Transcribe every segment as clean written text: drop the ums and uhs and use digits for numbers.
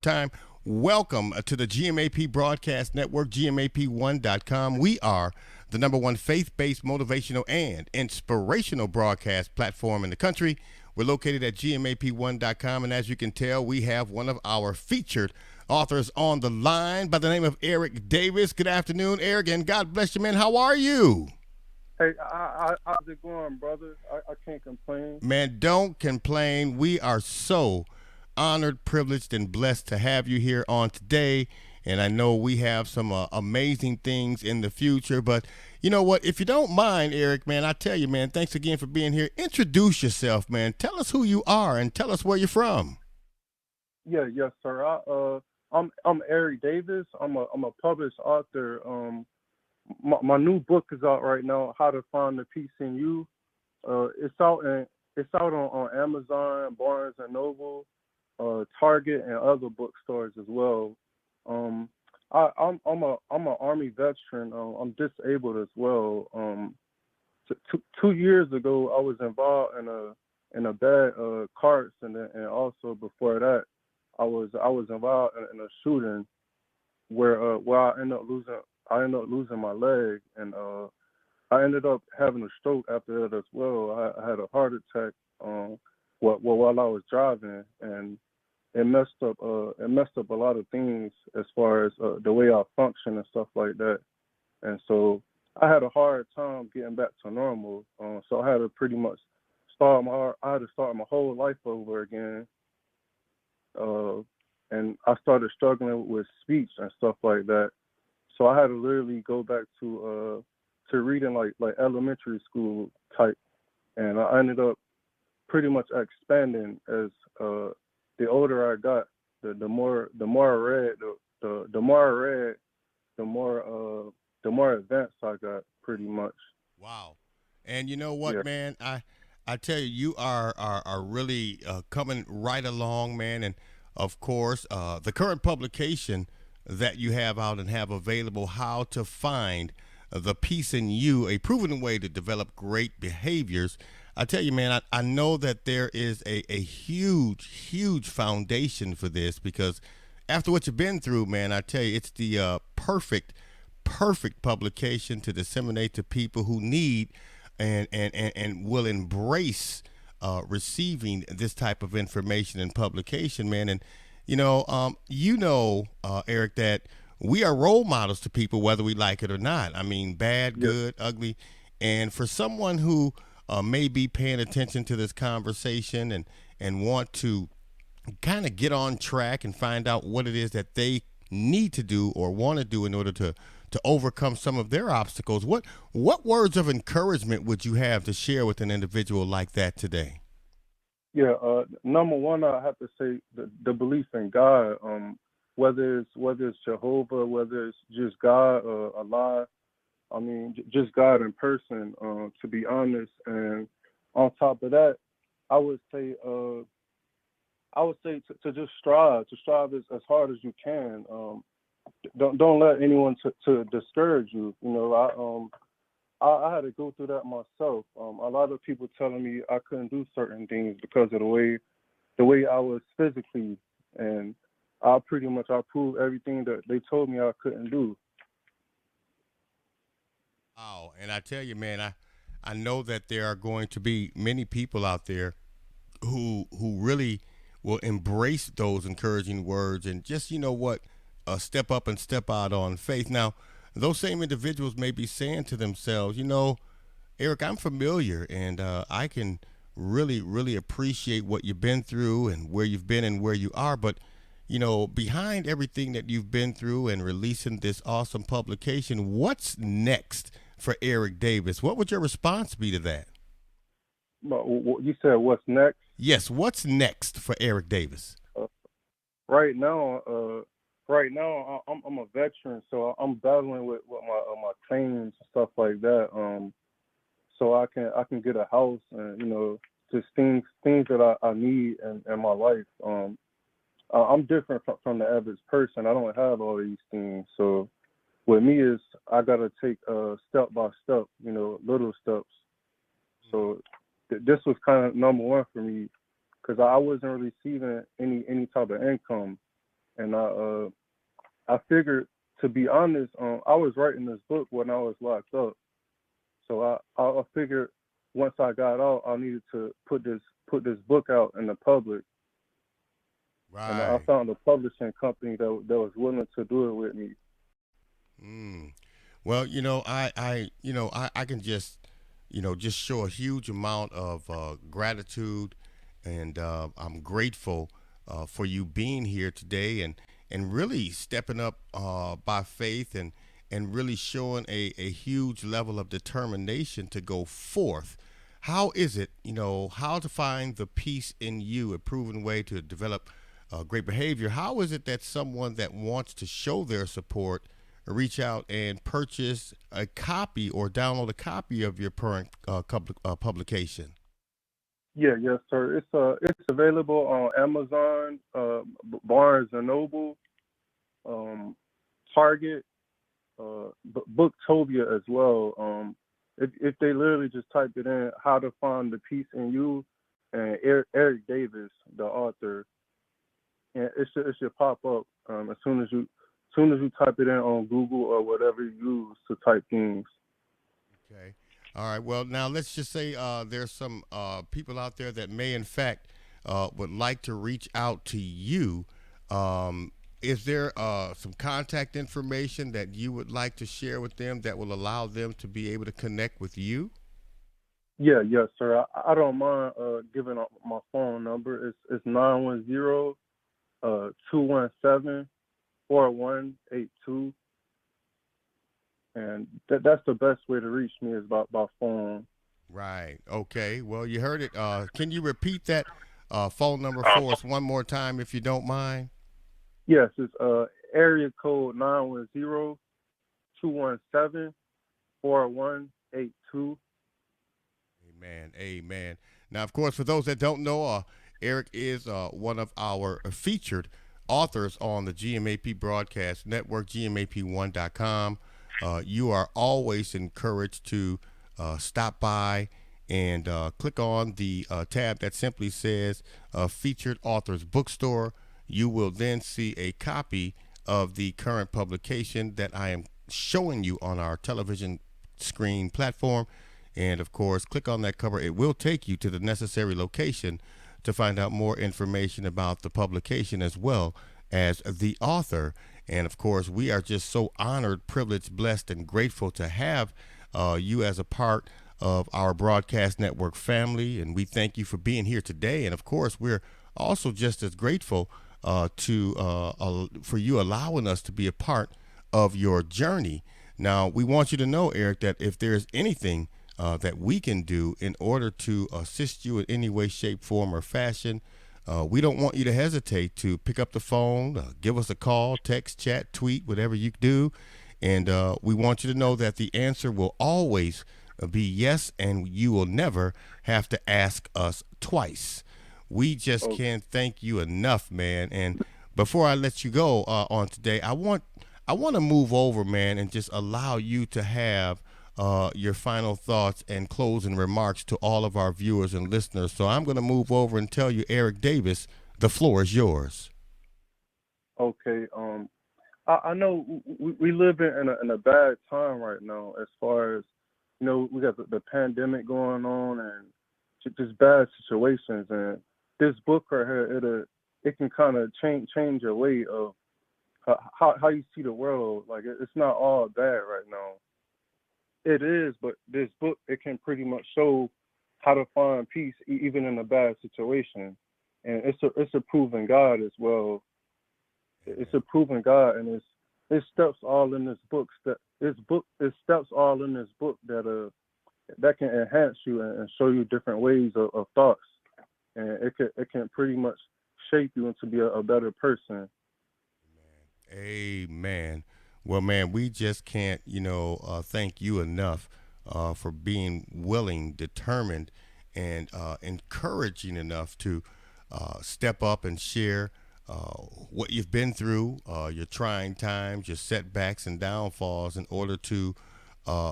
time. Welcome to the GMAP Broadcast Network, GMAP1.com. We are the number one faith-based motivational and inspirational broadcast platform in the country. We're located at GMAP1.com, and as you can tell, we have one of our featured authors on the line by the name of Eric Davis. Good afternoon, Eric, and God bless you, man. How are you? Hey, how's it going, brother? I can't complain. Man, don't complain. We are so honored, privileged, and blessed to have you here on today. And I know we have some amazing things in the future. But you know what? If you don't mind, Eric, man, I tell you, man, thanks again for being here. Introduce yourself, man. Tell us who you are and tell us where you're from. Yeah, yes, sir. I'm Eric Davis. I'm a published author. My new book is out right now. How to Find the Peace in You. It's out on Amazon, Barnes and Noble, Target, and other bookstores as well. Um, I'm an Army veteran. I'm disabled as well. Two years ago, I was involved in a bad car accident, and also before that, I was involved in a shooting where I ended up losing my leg, and I ended up having a stroke after that as well. I had a heart attack while I was driving, and it messed up a lot of things as far as the way I function and stuff like that. And so I had a hard time getting back to normal. So I had to pretty much I had to start my whole life over again. Uh, and I started struggling with speech and stuff like that. So I had to literally go back to reading like elementary school type, and I ended up pretty much expanding as the older I got. The more I read, the more I read, the more advanced I got, pretty much. Wow. And you know what, Yeah, man? I tell you, you are really coming right along, man. And of course, the current publication that you have out and have available, How to Find the Peace in You, a proven way to develop great behaviors. I tell you, man, I know that there is a huge, huge foundation for this because after what you've been through, man, I tell you, it's the perfect publication to disseminate to people who need and will embrace receiving this type of information and publication, man. And Eric, that we are role models to people whether we like it or not. I mean, bad, yeah, good, ugly, and for someone who may be paying attention to this conversation and want to kind of get on track and find out what it is that they need to do or want to do in order to overcome some of their obstacles. What words of encouragement would you have to share with an individual like that today? yeah. Number one, I have to say the belief in God. Whether it's Jehovah, whether it's just God, Allah. I mean, just God in person. To be honest, and on top of that, I would say to just strive as hard as you can. Don't let anyone to discourage you. I had to go through that myself. A lot of people telling me I couldn't do certain things because of the way I was physically, and I proved everything that they told me I couldn't do. Oh, and I tell you, man, I know that there are going to be many people out there who really will embrace those encouraging words and just step up and step out on faith. Now, those same individuals may be saying to themselves, Eric, I'm familiar and I can really appreciate what you've been through and where you've been and where you are. But, behind everything that you've been through and releasing this awesome publication, what's next for Eric Davis? What would your response be to that? But you said what's next? Yes, what's next for Eric Davis? Uh, right now, I'm a veteran, so I'm battling with my claims and stuff like that. So I can get a house and just things that I need in my life. I'm different from the average person. I don't have all these things. So with me is I gotta take step by step, little steps. So this was kind of number one for me because I wasn't receiving any type of income, and I figured, to be honest, I was writing this book when I was locked up, so I figured once I got out, I needed to put this book out in the public, and I Right. found a publishing company that was willing to do it with me. Mm. Well, I can just, just show a huge amount of gratitude, and I'm grateful for you being here today, and really stepping up by faith, and really showing a huge level of determination to go forth. How is it, how to find the peace in you, a proven way to develop great behavior? How is it that someone that wants to show their support reach out and purchase a copy or download a copy of your current publication? Yeah, yes, sir. It's available on Amazon, Barnes and Noble, um, Target, Booktopia as well. If they literally just type it in, "How to Find the Peace in You," and Eric Davis, the author, and it should pop up as soon as you type it in on Google or whatever you use to type things. Okay. All right. Well, now let's just say there's some people out there that may, in fact, would like to reach out to you. Is there some contact information that you would like to share with them that will allow them to be able to connect with you? Yeah, yes, sir. I don't mind giving out my phone number. It's 910 217 4182, and that's the best way to reach me is by phone. Right. Okay. Well, you heard it. Can you repeat that phone number for us one more time, if you don't mind? Yes, it's area code 910 217 4182. Amen. Amen. Now, of course, for those that don't know, Eric is one of our featured authors on the GMAP Broadcast Network, GMAP1.com. You are always encouraged to stop by and click on the tab that simply says Featured Authors Bookstore. You will then see a copy of the current publication that I am showing you on our television screen platform. And of course, click on that cover. It will take you to the necessary location to find out more information about the publication as well as the author. And of course, we are just so honored, privileged, blessed, and grateful to have you as a part of our broadcast network family. And we thank you for being here today. And of course, we're also just as grateful for you allowing us to be a part of your journey. Now, we want you to know, Eric, that if there's anything that we can do in order to assist you in any way, shape, form, or fashion, we don't want you to hesitate to pick up the phone, give us a call, text, chat, tweet, whatever you do. And we want you to know that the answer will always be yes, and you will never have to ask us twice. We just Oh, can't thank you enough, man. And before I let you go on today, I want to move over, man, and just allow you to have your final thoughts and closing remarks to all of our viewers and listeners. So I'm going to move over and tell you, Eric Davis, the floor is yours. okay. I know we live in a bad time right now as far as we got the pandemic going on and just bad situations. And this book right here, it can kind of change your way of how you see the world. Like it's not all bad right now. It is, but this book it can pretty much show how to find peace even in a bad situation, and it's a proven God as well. It's Amen. a proven God, and it steps all in this book. It steps all in this book that can enhance you and show you different ways of thoughts, and it can pretty much shape you into be a better person. Amen. Well, man, we just can't, thank you enough for being willing, determined, and encouraging enough to step up and share what you've been through, your trying times, your setbacks and downfalls, in order to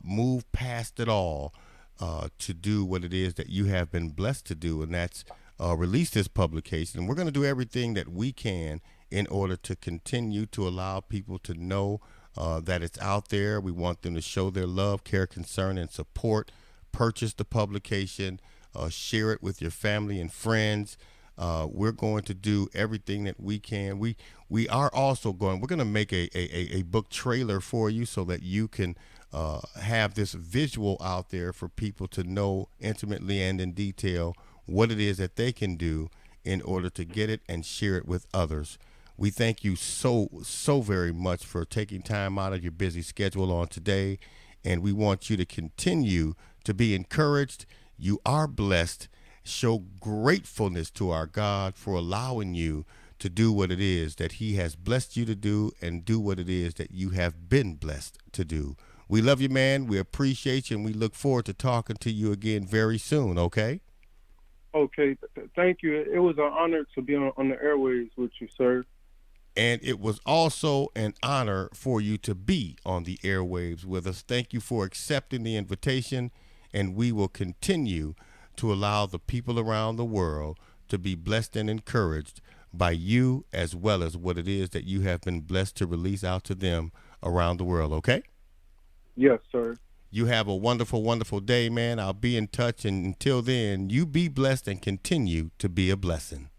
move past it all to do what it is that you have been blessed to do, and that's release this publication. And we're going to do everything that we can in order to continue to allow people to know that it's out there. We want them to show their love, care, concern, and support. Purchase the publication, share it with your family and friends. We're going to do everything that we can. We are also going. We're going to make a book trailer for you so that you can have this visual out there for people to know intimately and in detail what it is that they can do in order to get it and share it with others. We thank you so very much for taking time out of your busy schedule on today, and we want you to continue to be encouraged. You are blessed. Show gratefulness to our God for allowing you to do what it is that He has blessed you to do and do what it is that you have been blessed to do. We love you, man. We appreciate you, and we look forward to talking to you again very soon, okay? Okay, thank you. It was an honor to be on the airways with you, sir. And it was also an honor for you to be on the airwaves with us. Thank you for accepting the invitation, and we will continue to allow the people around the world to be blessed and encouraged by you, as well as what it is that you have been blessed to release out to them around the world, okay? Yes, sir. You have a wonderful, wonderful day, man. I'll be in touch. And until then, you be blessed and continue to be a blessing.